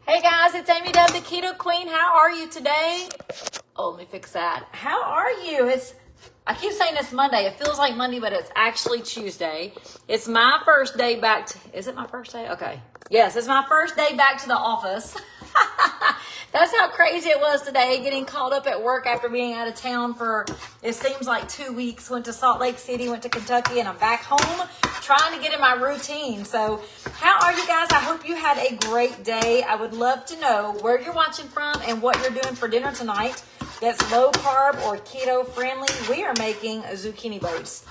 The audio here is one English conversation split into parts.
Hey guys, it's Amy Dub, the Keto Queen. How are you today? Oh, let me fix that. How are you? I keep saying it's Monday. It feels like Monday, but it's actually Tuesday. It's my first day back to, is it my first day? Okay. Yes, it's my first day back to the office. That's how crazy it was today, getting caught up at work after being out of town for, it seems like 2 weeks. Went to Salt Lake City, went to Kentucky, and I'm back home trying to get in my routine. So how are you guys? I hope you had a great day. I would love to know where you're watching from and what you're doing for dinner tonight that's low carb or keto friendly. We are making zucchini boats.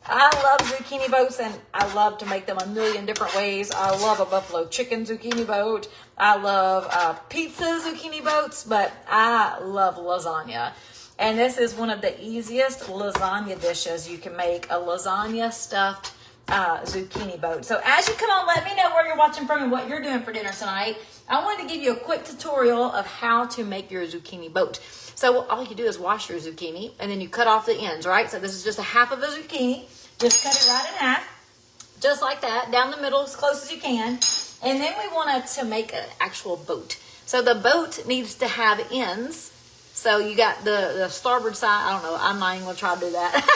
I love zucchini boats, and I love to make them a million different ways. I love a buffalo chicken zucchini boat. I love pizza zucchini boats, but I love lasagna. And this is one of the easiest lasagna dishes you can make, a lasagna stuffed zucchini boat. So as you come on, let me know where you're watching from and what you're doing for dinner tonight. I wanted to give you a quick tutorial of how to make your zucchini boat. So all you do is wash your zucchini, and then you cut off the ends, right? So this is just a half of a zucchini. Just cut it right in half, just like that, down the middle as close as you can. And then we wanted to make an actual boat. So the boat needs to have ends. So you got the starboard side. I don't know. I'm not even going to try to do that.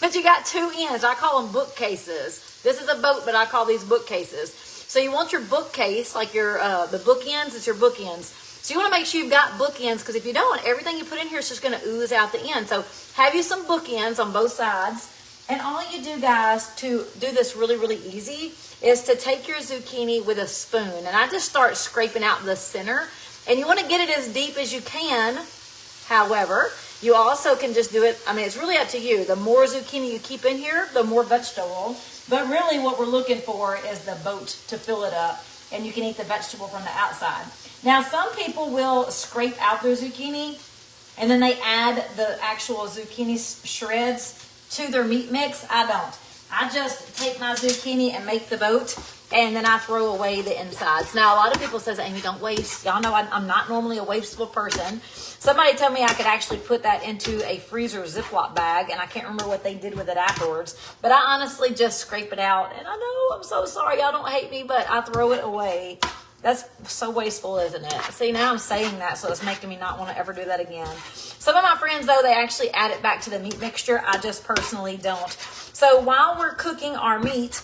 But you got two ends. I call them bookcases. This is a boat, but I call these bookcases. So you want your bookcase, like your the bookends, it's your bookends. So you want to make sure you've got bookends, because if you don't, everything you put in here is just going to ooze out the end. So have you some bookends on both sides. And all you do, guys, to do this really, really easy is to take your zucchini with a spoon. And I just start scraping out the center. And you want to get it as deep as you can. However, you also can just do it. I mean, it's really up to you. The more zucchini you keep in here, the more vegetable. But really what we're looking for is the boat to fill it up. And you can eat the vegetable from the outside. Now, some people will scrape out their zucchini, and then they add the actual zucchini shreds to their meat mix. I don't. I just take my zucchini and make the boat, and then I throw away the insides. Now, a lot of people says, Amy, don't waste. Y'all know I'm not normally a wasteful person. Somebody told me I could actually put that into a freezer Ziploc bag, and I can't remember what they did with it afterwards. But I honestly just scrape it out, and I know, I'm so sorry. Y'all don't hate me, but I throw it away. That's so wasteful, isn't it? See, now I'm saying that, so it's making me not want to ever do that again. Some of my friends, though, they actually add it back to the meat mixture. I just personally don't. So while we're cooking our meat,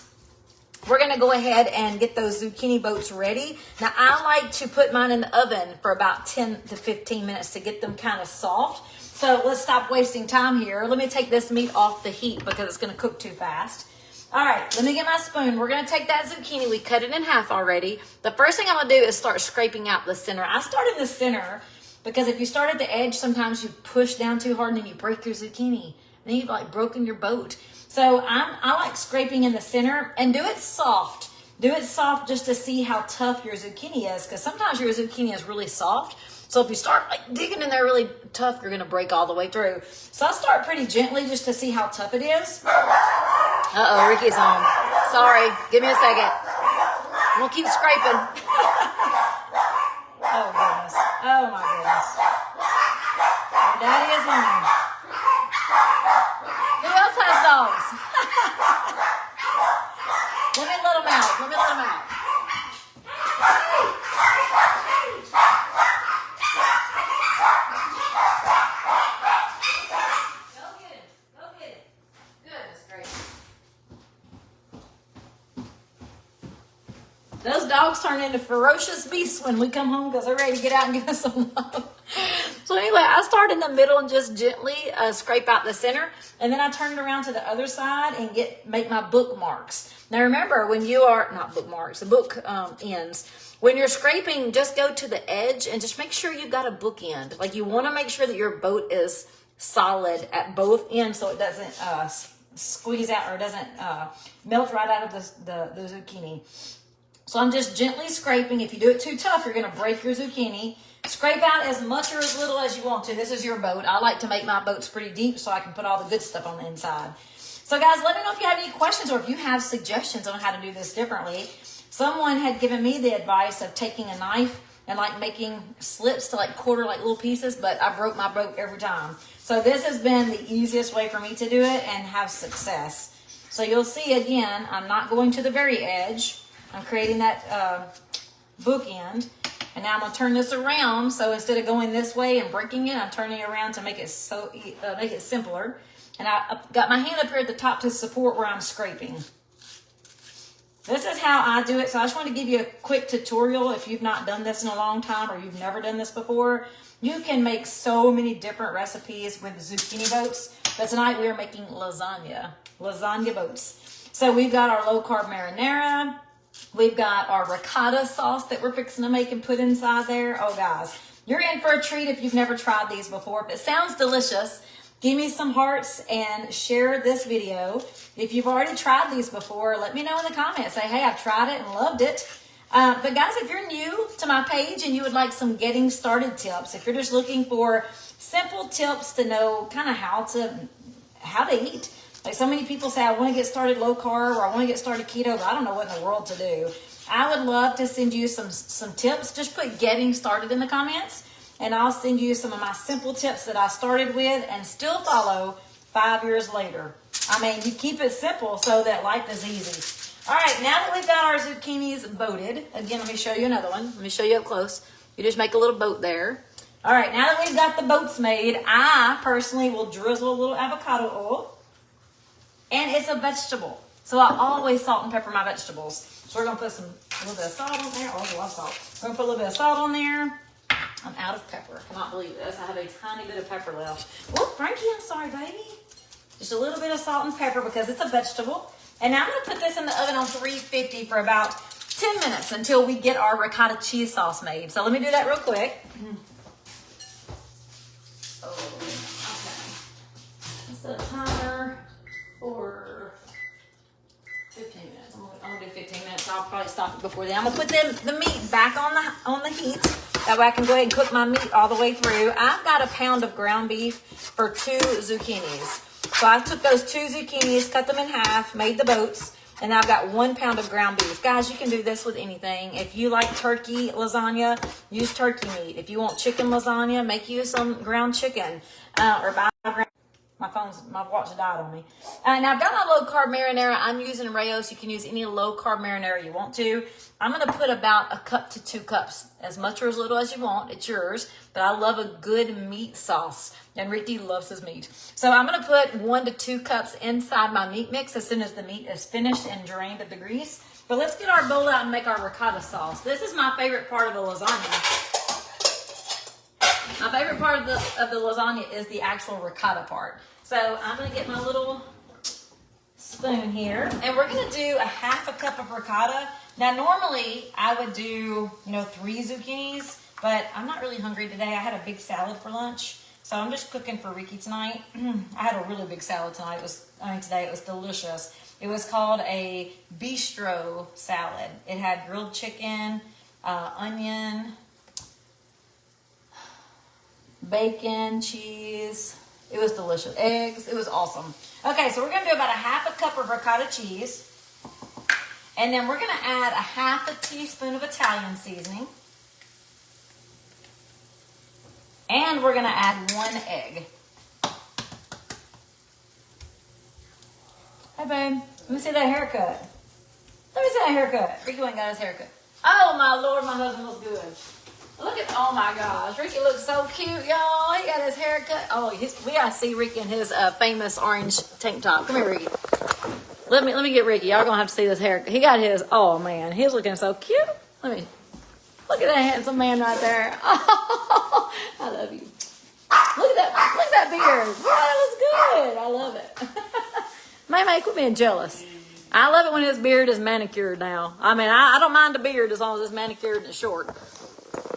we're going to go ahead and get those zucchini boats ready. Now, I like to put mine in the oven for about 10 to 15 minutes to get them kind of soft. So let's stop wasting time here. Let me take this meat off the heat because it's going to cook too fast. All right, let me get my spoon. We're going to take that zucchini. We cut it in half already. The first thing I'm going to do is start scraping out the center. I start in the center because if you start at the edge, sometimes you push down too hard and then you break your zucchini. Then you've like broken your boat. So I like scraping in the center, and do it soft. Do it soft just to see how tough your zucchini is, because sometimes your zucchini is really soft. So if you start like digging in there really tough, you're going to break all the way through. So I start pretty gently just to see how tough it is. Uh-oh, Ricky's home. Sorry, give me a second. We'll keep scraping. Oh, goodness. Oh, my goodness. Your daddy is home. Who else has dogs? Let me let them out. Let me let them out. Those dogs turn into ferocious beasts when we come home because they're ready to get out and give us some love. So anyway, I start in the middle and just gently scrape out the center. And then I turn it around to the other side and make my bookmarks. Now remember, when you are, not bookmarks, the book ends. When you're scraping, just go to the edge and just make sure you've got a book end. Like you want to make sure that your boat is solid at both ends so it doesn't squeeze out or doesn't melt right out of the zucchini. So I'm just gently scraping. If you do it too tough, you're going to break your zucchini. Scrape out as much or as little as you want to. This is your boat. I like to make my boats pretty deep so I can put all the good stuff on the inside. So guys, let me know if you have any questions or if you have suggestions on how to do this differently. Someone had given me the advice of taking a knife and like making slips to like quarter like little pieces, but I broke my boat every time. So this has been the easiest way for me to do it and have success. So you'll see again, I'm not going to the very edge. I'm creating that bookend. And now I'm gonna turn this around. So instead of going this way and breaking it, I'm turning it around to make it make it simpler. And I've got my hand up here at the top to support where I'm scraping. This is how I do it. So I just want to give you a quick tutorial. If you've not done this in a long time or you've never done this before, you can make so many different recipes with zucchini boats. But tonight we are making lasagna boats. So we've got our low carb marinara. We've got our ricotta sauce that we're fixing to make and put inside there. Oh guys, you're in for a treat if you've never tried these before. If it sounds delicious, give me some hearts and share this video. If you've already tried these before, let me know in the comments. Say, hey, I've tried it and loved it. But guys, if you're new to my page and you would like some getting started tips, if you're just looking for simple tips to know kind of how to eat. Like so many people say, I want to get started low carb or I want to get started keto, but I don't know what in the world to do. I would love to send you some tips. Just put getting started in the comments and I'll send you some of my simple tips that I started with and still follow 5 years later. I mean, you keep it simple so that life is easy. All right, now that we've got our zucchinis boated, again, let me show you another one. Let me show you up close. You just make a little boat there. All right, now that we've got the boats made, I personally will drizzle a little avocado oil. And it's a vegetable. So I always salt and pepper my vegetables. So we're going to put a little bit of salt on there. Oh, I love salt. We're going to put a little bit of salt on there. I'm out of pepper. I cannot believe this. I have a tiny bit of pepper left. Oh, Frankie, I'm sorry, baby. Just a little bit of salt and pepper because it's a vegetable. And now I'm going to put this in the oven on 350 for about 10 minutes until we get our ricotta cheese sauce made. So let me do that real quick. Oh, okay. Set a timer for 15 minutes. I'm gonna do 15 minutes. I'll probably stop it before then. I'm gonna put the meat back on the heat. That way I can go ahead and cook my meat all the way through. I've got a pound of ground beef for 2 zucchinis. So I took those 2 zucchinis, cut them in half, made the boats, and I've got 1 pound of ground beef. Guys, you can do this with anything. If you like turkey lasagna, use turkey meat. If you want chicken lasagna, make you some ground chicken or buy ground. My watch died on me. Now I've got my low carb marinara. I'm using Rayo's. You can use any low carb marinara you want to. I'm going to put about 1 cup to 2 cups, as much or as little as you want. It's yours. But I love a good meat sauce. And Ricky loves his meat. So I'm going to put 1 to 2 cups inside my meat mix as soon as the meat is finished and drained of the grease. But let's get our bowl out and make our ricotta sauce. This is my favorite part of the lasagna. My favorite part of the lasagna is the actual ricotta part. So I'm going to get my little spoon here. And we're going to do 1/2 cup of ricotta. Now, normally I would do, 3 zucchinis. But I'm not really hungry today. I had a big salad for lunch. So I'm just cooking for Ricky tonight. I had a really big salad tonight. Today it was delicious. It was called a bistro salad. It had grilled chicken, onion, bacon, cheese. It was delicious. Eggs. It was awesome. Okay, so we're going to do about 1/2 cup of ricotta cheese. And then we're going to add 1/2 teaspoon of Italian seasoning. And we're going to add 1 egg. Hey, babe. Let me see that haircut. Let me see that haircut. Ricky went and got his haircut. Oh, my Lord, my husband looks good. Look at, oh my gosh, Ricky looks so cute, y'all. He got his hair cut. Oh, we gotta see Ricky in his famous orange tank top. Come here, Ricky. Let me get Ricky. Y'all gonna have to see this hair. He got his. Oh man, he's looking so cute. Look at that handsome man right there. Oh, I love you. Look at that beard. Wow, that looks good. I love it. May quit being jealous. I love it when his beard is manicured now. I mean, I don't mind the beard as long as it's manicured and it's short.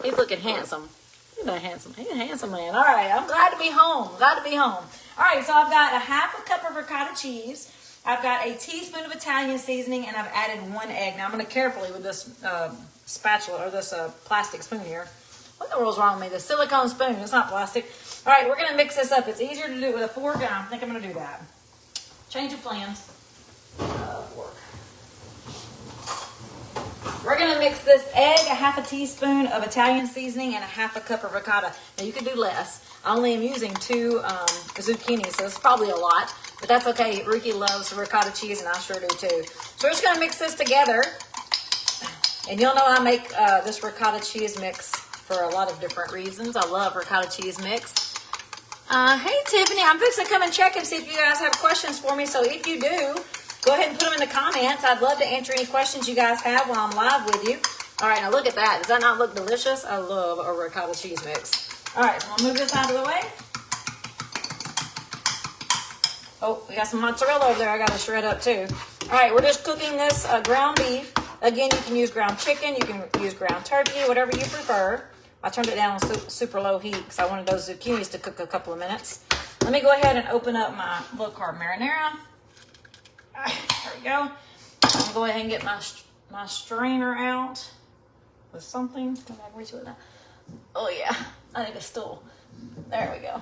He's looking handsome. He's not handsome. He's a handsome man. All right, I'm glad to be home. All right, so I've got 1/2 cup of ricotta cheese. I've got a teaspoon of Italian seasoning, and I've added 1 egg. Now I'm going to carefully with this spatula or this plastic spoon here. What in the world's wrong with me? The silicone spoon. It's not plastic. All right, we're going to mix this up. It's easier to do it with a fork, and I think I'm going to do that. Change of plans. Fork. We're going to mix this egg, 1/2 teaspoon of Italian seasoning, and 1/2 cup of ricotta. Now, you can do less. I only am using 2 zucchini, so it's probably a lot. But that's okay. Ricky loves ricotta cheese, and I sure do too. So we're just going to mix this together. And you'll know I make this ricotta cheese mix for a lot of different reasons. I love ricotta cheese mix. Hey, Tiffany, I'm fixing to come and check and see if you guys have questions for me. So if you do, go ahead and put them in the comments. I'd love to answer any questions you guys have while I'm live with you. All right, now look at that. Does that not look delicious? I love a ricotta cheese mix. All right, so I'll move this out of the way. Oh, we got some mozzarella over there I got to shred up too. All right, we're just cooking this ground beef. Again, you can use ground chicken. You can use ground turkey, whatever you prefer. I turned it down on super low heat because I wanted those zucchinis to cook a couple of minutes. Let me go ahead and open up my low-carb marinara. There we go. I'm going to go ahead and get my strainer out with something. Can I reach with that? Oh, yeah. I need a stool. There we go.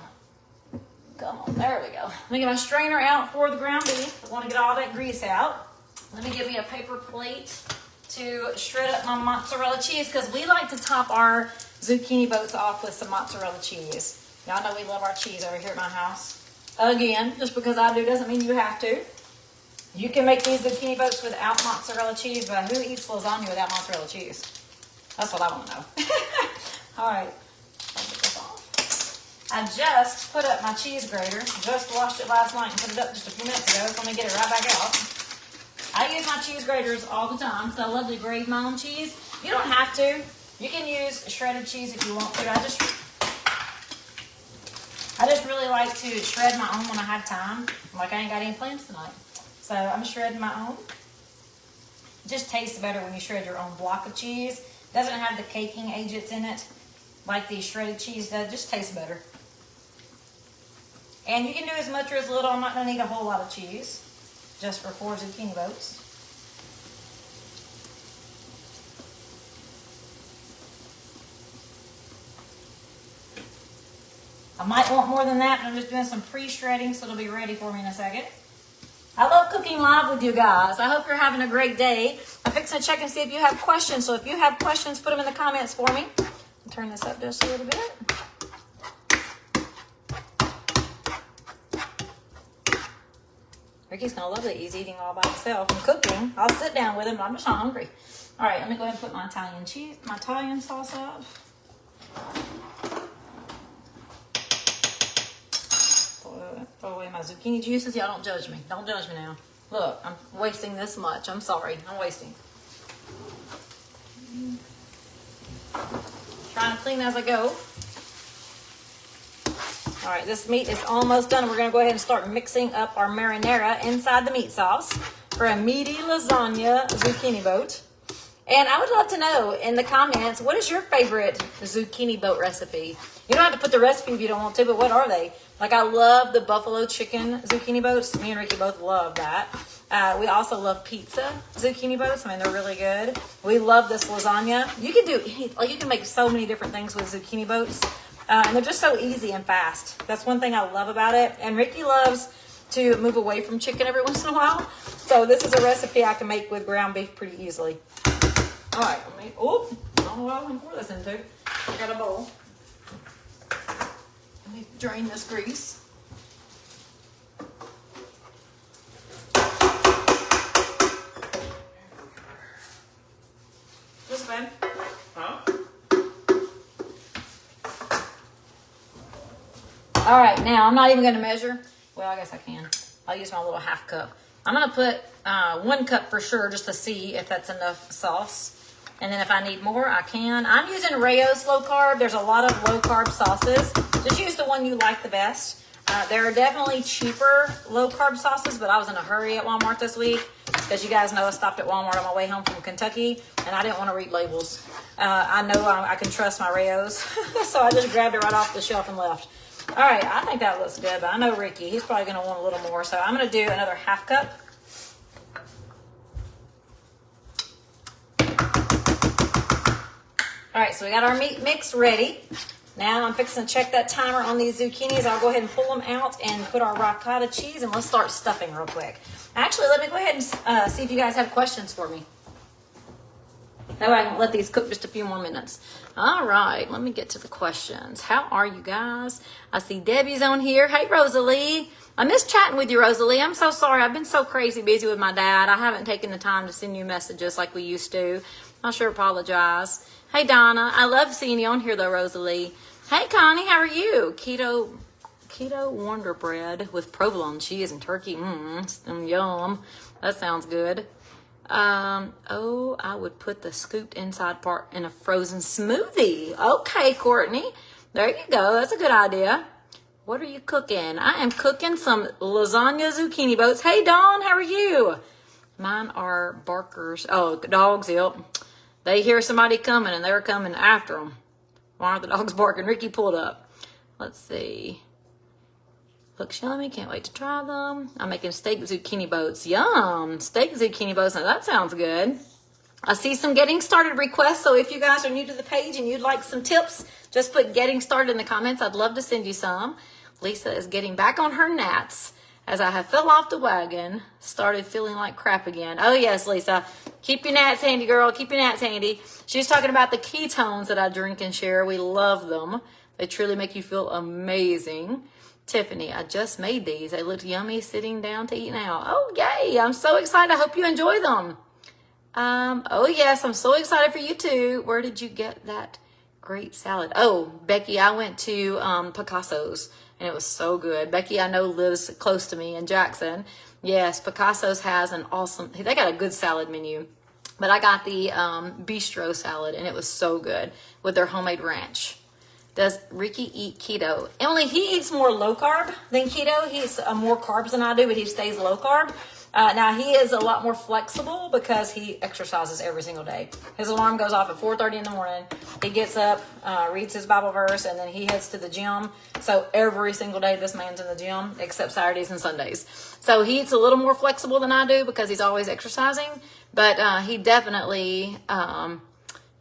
Come on. There we go. Let me get my strainer out for the ground beef. I want to get all that grease out. Let me get me a paper plate to shred up my mozzarella cheese because we like to top our zucchini boats off with some mozzarella cheese. Y'all know we love our cheese over here at my house. Again, just because I do doesn't mean you have to. You can make these zucchini boats without mozzarella cheese, but who eats lasagna without mozzarella cheese? That's what I want to know. All right, I'll get this off. I just put up my cheese grater. Just washed it last night and put it up just a few minutes ago. So let me get it right back out. I use my cheese graters all the time because I love to grate my own cheese. You don't have to. You can use shredded cheese if you want to. I just really like to shred my own when I have time. Like I ain't got any plans tonight. So I'm shredding my own. It just tastes better when you shred your own block of cheese. It doesn't have the caking agents in it like the shredded cheese does. It just tastes better. And you can do as much or as little. I'm not going to need a whole lot of cheese just for 4 zucchini boats. I might want more than that, but I'm just doing some pre-shredding, so it'll be ready for me in a second. I love cooking live with you guys. I hope you're having a great day. I'm fixing to check and see if you have questions. So if you have questions, put them in the comments for me. I'll turn this up just a little bit. Ricky's going to love that he's eating all by himself and cooking. I'll sit down with him, but I'm just not hungry. All right, let me go ahead and put my Italian sauce up. Throw away my zucchini juices. Y'all don't judge me. Don't judge me now. Look, I'm wasting this much. I'm sorry. I'm wasting. Trying to clean as I go. All right, this meat is almost done. We're going to go ahead and start mixing up our marinara inside the meat sauce for a meaty lasagna zucchini boat. And I would love to know in the comments, what is your favorite zucchini boat recipe? You don't have to put the recipe if you don't want to, but what are they? Like, I love the buffalo chicken zucchini boats. Me and Ricky both love that. We also love pizza zucchini boats. I mean, they're really good. We love this lasagna. You can make so many different things with zucchini boats. And they're just so easy and fast. That's one thing I love about it. And Ricky loves to move away from chicken every once in a while. So this is a recipe I can make with ground beef pretty easily. All right, I don't know what I want to pour this into. I got a bowl. Let me drain this grease. This bad? Huh? All right, now I'm not even going to measure. Well, I guess I can. I'll use my little half cup. I'm going to put 1 cup for sure just to see if that's enough sauce. And then if I need more, I can. I'm using Rayo's low carb. There's a lot of low carb sauces. Just use the one you like the best. There are definitely cheaper low carb sauces, but I was in a hurry at Walmart this week because you guys know I stopped at Walmart on my way home from Kentucky and I didn't want to read labels. I know I can trust my Rayo's, so I just grabbed it right off the shelf and left. All right, I think that looks good, but I know Ricky, he's probably going to want a little more, so I'm going to do another half cup. All right, so we got our meat mix ready. Now I'm fixing to check that timer on these zucchinis. I'll go ahead and pull them out and put our ricotta cheese, and let's start stuffing real quick. Actually, let me go ahead and see if you guys have questions for me. That way I can let these cook just a few more minutes. All right, let me get to the questions. How are you guys? I see Debbie's on here. Hey, Rosalie. I miss chatting with you, Rosalie. I'm so sorry. I've been so crazy busy with my dad. I haven't taken the time to send you messages like we used to. I sure apologize. Hey, Donna. I love seeing you on here, though, Rosalie. Hey, Connie. How are you? Keto Wonder Bread with provolone cheese and turkey. Yum. That sounds good. Oh, I would put the scooped inside part in a frozen smoothie. Okay, Courtney. There you go. That's a good idea. What are you cooking? I am cooking some lasagna zucchini boats. Hey, Dawn. How are you? Mine are barkers. Oh, dogs. Yep. They hear somebody coming and they're coming after them. Why aren't the dogs barking? Ricky pulled up. Let's see. Looks yummy. Can't wait to try them. I'm making steak zucchini boats. Yum. Steak zucchini boats. Now that sounds good. I see some getting started requests. So if you guys are new to the page and you'd like some tips, just put getting started in the comments. I'd love to send you some. Lisa is getting back on her gnats as I have fell off the wagon, started feeling like crap again. Oh yes, Lisa. Keep your gnats handy, girl. Keep your gnats handy. She's talking about the ketones that I drink and share. We love them. They truly make you feel amazing. Tiffany, I just made these. They looked yummy sitting down to eat now. Oh, yay. I'm so excited. I hope you enjoy them. Oh, yes. I'm so excited for you, too. Where did you get that great salad? Oh, Becky, I went to Picasso's, and it was so good. Becky, I know, lives close to me in Jackson. Yes, Picasso's has an awesome, they got a good salad menu. But I got the bistro salad, and it was so good with their homemade ranch. Does Ricky eat keto? Emily, he eats more low carb than keto. He eats more carbs than I do, but he stays low carb. Now, he is a lot more flexible because he exercises every single day. His alarm goes off at 4:30 in the morning. He gets up, reads his Bible verse, and then he heads to the gym. So every single day, this man's in the gym, except Saturdays and Sundays. So he eats a little more flexible than I do because he's always exercising. But he definitely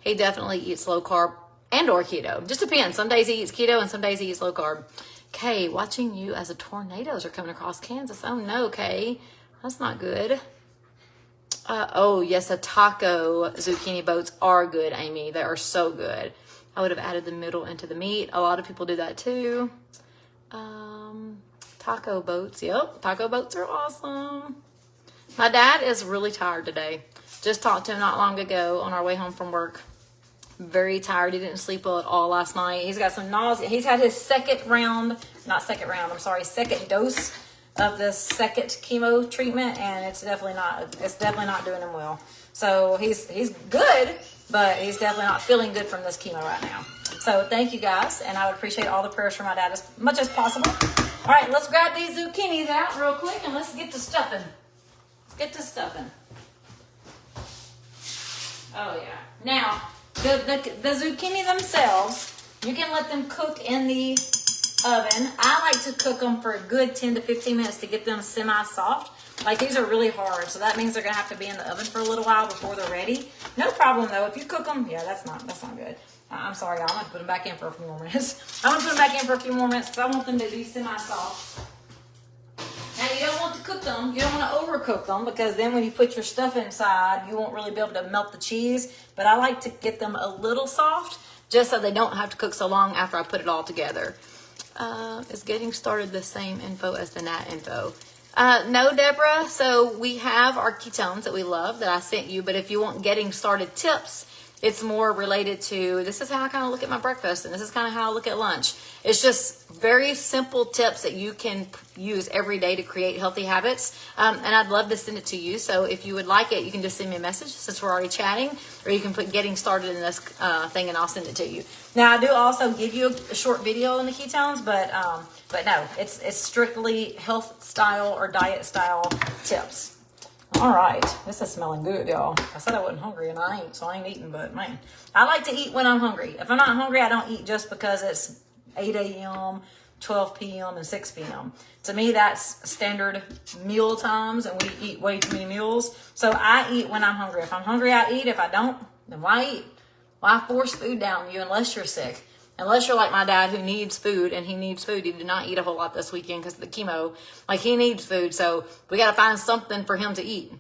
eats low carb and or keto. Just depends. Some days he eats keto and some days he eats low carb. Kay, watching you as the tornadoes are coming across Kansas. Oh no, Kay. That's not good. Oh yes, the taco zucchini boats are good, Amy. They are so good. I would have added the middle into the meat. A lot of people do that too. Taco boats. Yep, taco boats are awesome. My dad is really tired today. Just talked to him not long ago on our way home from work. Very tired. He didn't sleep well at all last night. He's got some nausea. He's had his second dose of this second chemo treatment, and it's definitely not doing him well. So he's good, but he's definitely not feeling good from this chemo right now. So thank you guys, and I would appreciate all the prayers for my dad as much as possible. All right, let's grab these zucchinis out real quick and let's get to stuffing. Oh yeah. Now, the zucchini themselves, you can let them cook in the oven. I like to cook them for a good 10 to 15 minutes to get them semi-soft. Like, these are really hard, so that means they're going to have to be in the oven for a little while before they're ready. No problem, though. If you cook them, yeah, that's not good. I'm sorry, y'all. I'm going to put them back in for a few more minutes. Because I want them to be semi-soft. Now, you don't want to cook them. You don't want to overcook them because then when you put your stuff inside, you won't really be able to melt the cheese. But I like to get them a little soft just so they don't have to cook so long after I put it all together. Is getting started the same info as the nat info? No, Deborah. So we have our ketones that we love that I sent you. But if you want getting started tips, it's more related to, this is how I kind of look at my breakfast and this is kind of how I look at lunch. It's just very simple tips that you can use every day to create healthy habits. And I'd love to send it to you. So if you would like it, you can just send me a message since we're already chatting, or you can put getting started in this thing and I'll send it to you. Now, I do also give you a short video on the ketones, but no, it's strictly health style or diet style tips. All right, this is smelling good, y'all. I said I wasn't hungry, and I ain't, so I ain't eating, but man, I like to eat when I'm hungry. If I'm not hungry, I don't eat just because it's 8 a.m., 12 p.m., and 6 p.m. To me, that's standard meal times, and we eat way too many meals. So I eat when I'm hungry. If I'm hungry, I eat. If I don't, then why eat? Why force food down you unless you're sick? Unless you're like my dad who needs food, and he needs food. He did not eat a whole lot this weekend because of the chemo. Like, he needs food, so we got to find something for him to eat.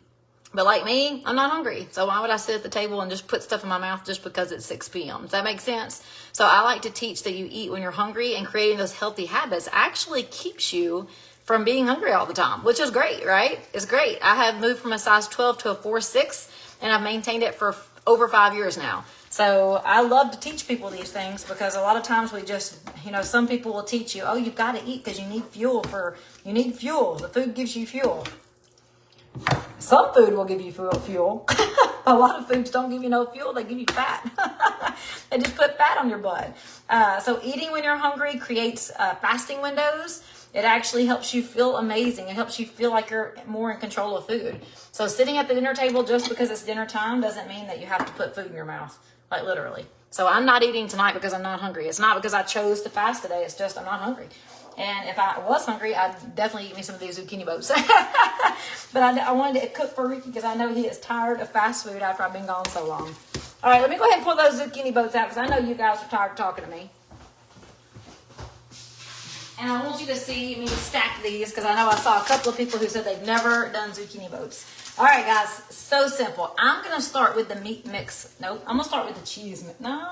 But like me, I'm not hungry. So why would I sit at the table and just put stuff in my mouth just because it's 6 p.m.? Does that make sense? So I like to teach that you eat when you're hungry, and creating those healthy habits actually keeps you from being hungry all the time, which is great, right? It's great. I have moved from a size 12 to a 4-6, and I've maintained it for over 5 years now. So I love to teach people these things because a lot of times we just, some people will teach you, oh, you've got to eat because you need fuel. The food gives you fuel. Some food will give you fuel. A lot of foods don't give you no fuel. They give you fat. They just put fat on your blood. So eating when you're hungry creates fasting windows. It actually helps you feel amazing. It helps you feel like you're more in control of food. So sitting at the dinner table just because it's dinner time doesn't mean that you have to put food in your mouth, like literally. So I'm not eating tonight because I'm not hungry. It's not because I chose to fast today. It's just I'm not hungry. And if I was hungry, I'd definitely eat me some of these zucchini boats. But I wanted to cook for Ricky because I know he is tired of fast food after I've been gone so long. All right, let me go ahead and pull those zucchini boats out because I know you guys are tired of talking to me. And I want you to see me stack these because I know I saw a couple of people who said they've never done zucchini boats. All right, guys, so simple. I'm going to start with the meat mix. Nope, I'm going to start with the cheese mix. No,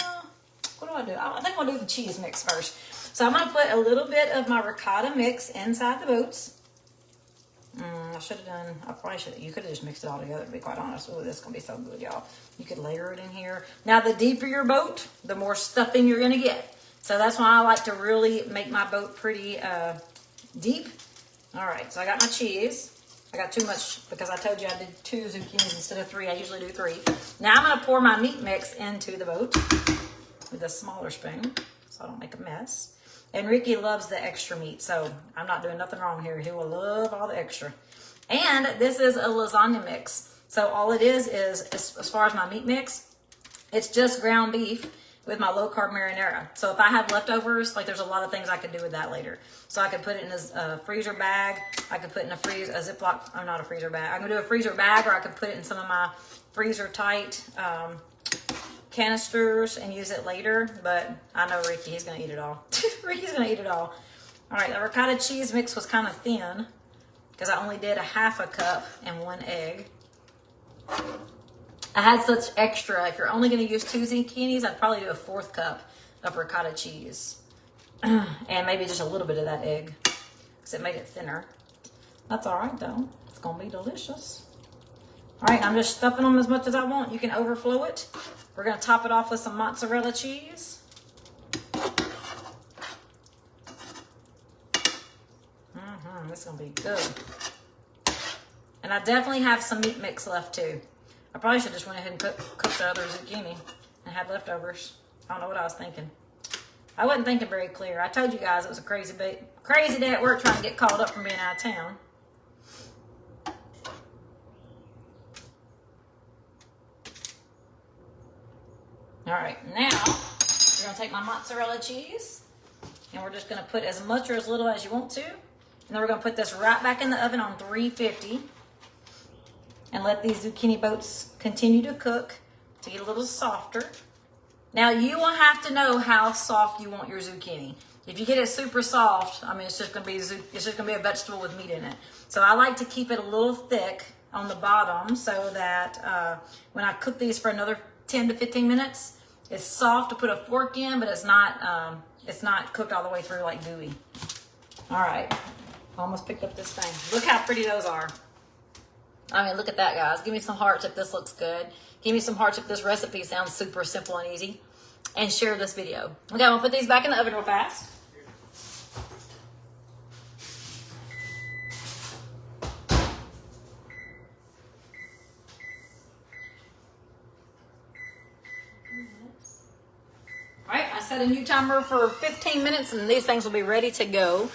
what do? I think I'll do the cheese mix first. So I'm going to put a little bit of my ricotta mix inside the boats. I should have done, I probably should have, you could have just mixed it all together, to be quite honest. Oh, this is going to be so good, y'all. You could layer it in here. Now, the deeper your boat, the more stuffing you're going to get. So that's why I like to really make my boat pretty deep. All right, so I got my cheese. I got too much because I told you I did 2 zucchinis instead of 3. I usually do 3. Now I'm going to pour my meat mix into the boat with a smaller spoon so I don't make a mess. And Ricky loves the extra meat, so I'm not doing nothing wrong here. He will love all the extra. And this is a lasagna mix. So all it is as far as my meat mix, it's just ground beef with my low-carb marinara. So if I have leftovers, like there's a lot of things I could do with that later. So I could put it in a freezer bag. I could put it in a Ziploc, I'm not a freezer bag. I could do a freezer bag, or I could put it in some of my freezer-tight canisters and use it later. But I know Ricky, he's gonna eat it all. Ricky's gonna eat it all. All right, the ricotta cheese mix was kind of thin because I only did a half a cup and 1 egg. I had such extra. If you're only going to use 2 zucchinis, I'd probably do a 4th cup of ricotta cheese. And maybe just a little bit of that egg because it made it thinner. That's all right, though. It's going to be delicious. All right, I'm just stuffing them as much as I want. You can overflow it. We're going to top it off with some mozzarella cheese. This is going to be good. And I definitely have some meat mix left, too. I probably should just went ahead and cooked the other zucchini and had leftovers. I don't know what I was thinking. I wasn't thinking very clear. I told you guys it was a crazy day at work trying to get called up from being out of town. All right, now we're going to take my mozzarella cheese and we're just going to put as much or as little as you want to. And then we're going to put this right back in the oven on 350. And let these zucchini boats continue to cook to get a little softer. Now you will have to know how soft you want your zucchini. If you get it super soft, I mean, it's just gonna be a vegetable with meat in it. So I like to keep it a little thick on the bottom so that when I cook these for another 10 to 15 minutes, it's soft to put a fork in, but it's not cooked all the way through like gooey. All right, almost picked up this thing. Look how pretty those are. I mean, look at that, guys. Give me some hearts if this looks good. Give me some hearts if this recipe sounds super simple and easy. And share this video. Okay, I'm going to put these back in the oven real fast. All right, I set a new timer for 15 minutes and these things will be ready to go.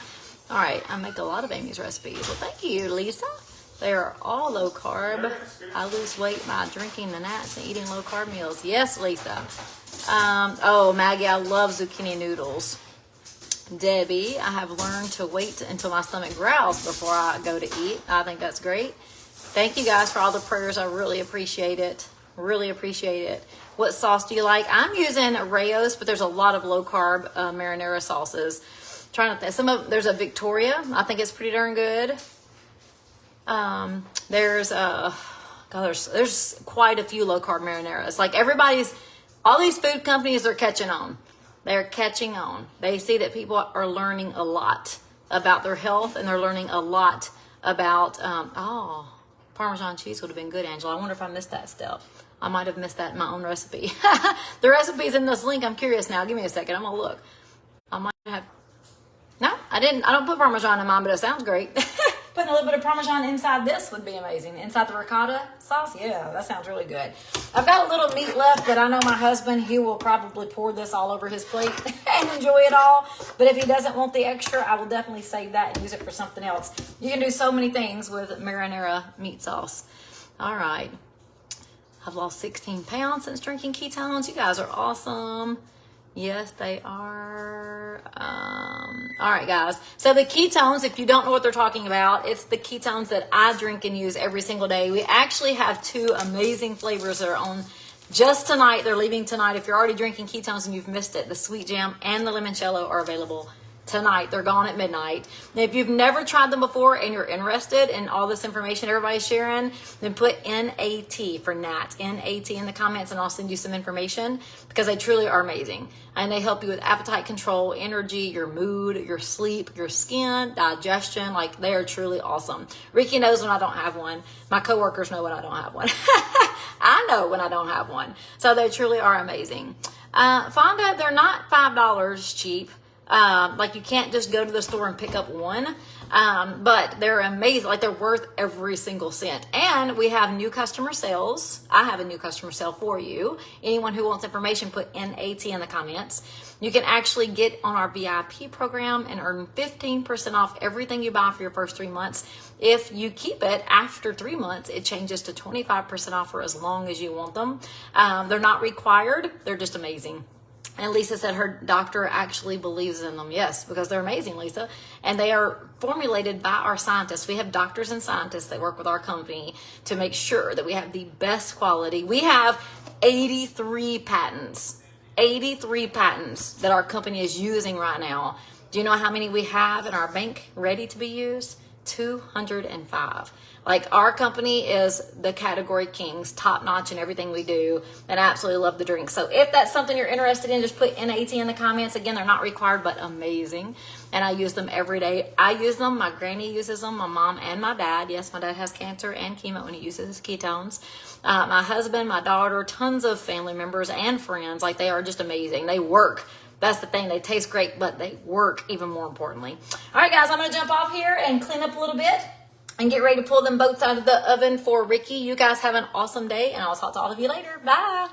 All right, I make a lot of Amy's recipes. Well, thank you, Lisa. They are all low carb. I lose weight by drinking the nuts and eating low carb meals. Yes, Lisa. Oh, Maggie, I love zucchini noodles. Debbie, I have learned to wait until my stomach growls before I go to eat. I think that's great. Thank you guys for all the prayers. I really appreciate it. Really appreciate it. What sauce do you like? I'm using Rayo's, but there's a lot of low carb marinara sauces. Trying to think. There's a Victoria. I think it's pretty darn good. There's quite a few low carb marinaras. Like all these food companies are catching on. They're catching on. They see that people are learning a lot about their health and they're learning a lot about, Parmesan cheese would have been good, Angela. I wonder if I missed that step. I might have missed that in my own recipe. The recipe's in this link. I'm curious now. Give me a second. I'm going to look. I might have... No, I didn't. I don't put Parmesan in mine, but it sounds great. Putting a little bit of Parmesan inside this would be amazing. Inside the ricotta sauce, yeah, that sounds really good. I've got a little meat left, but I know my husband, he will probably pour this all over his plate and enjoy it all. But if he doesn't want the extra, I will definitely save that and use it for something else. You can do so many things with marinara meat sauce. All right. I've lost 16 pounds since drinking ketones. You guys are awesome. Yes, they are. All right, guys. So the ketones, if you don't know what they're talking about, it's the ketones that I drink and use every single day. We actually have 2 amazing flavors that are on just tonight. They're leaving tonight. If you're already drinking ketones and you've missed it, the sweet jam and the limoncello are available tonight. They're gone at midnight. Now, if you've never tried them before and you're interested in all this information everybody's sharing, then put NAT for NAT, NAT in the comments, and I'll send you some information because they truly are amazing. And they help you with appetite control, energy, your mood, your sleep, your skin, digestion. Like, they are truly awesome. Ricky knows when I don't have one. My coworkers know when I don't have one. I know when I don't have one. So they truly are amazing. Fonda, they're not $5 cheap. Like, you can't just go to the store and pick up one. But they're amazing. Like, they're worth every single cent. And we have new customer sales. I have a new customer sale for you. Anyone who wants information, put NAT in the comments. You can actually get on our VIP program and earn 15% off everything you buy for your first 3 months. If you keep it after 3 months, it changes to 25% off for as long as you want them. They're not required. They're just amazing. And Lisa said her doctor actually believes in them. Yes, because they're amazing, Lisa. And they are formulated by our scientists. We have doctors and scientists that work with our company to make sure that we have the best quality. We have 83 patents. 83 patents that our company is using right now. Do you know how many we have in our bank ready to be used? 205. Like, our company is the category kings, top notch in everything we do, and I absolutely love the drink. So if that's something you're interested in, just put NAT in the comments. Again, they're not required, but amazing. And I use them every day. I use them. My granny uses them. My mom and my dad. Yes, my dad has cancer and chemo, and he uses his ketones. My husband, my daughter, tons of family members and friends. Like, they are just amazing. They work. That's the thing. They taste great, but they work even more importantly. All right, guys, I'm going to jump off here and clean up a little bit and get ready to pull them boats out of the oven for Ricky. You guys have an awesome day, and I'll talk to all of you later. Bye.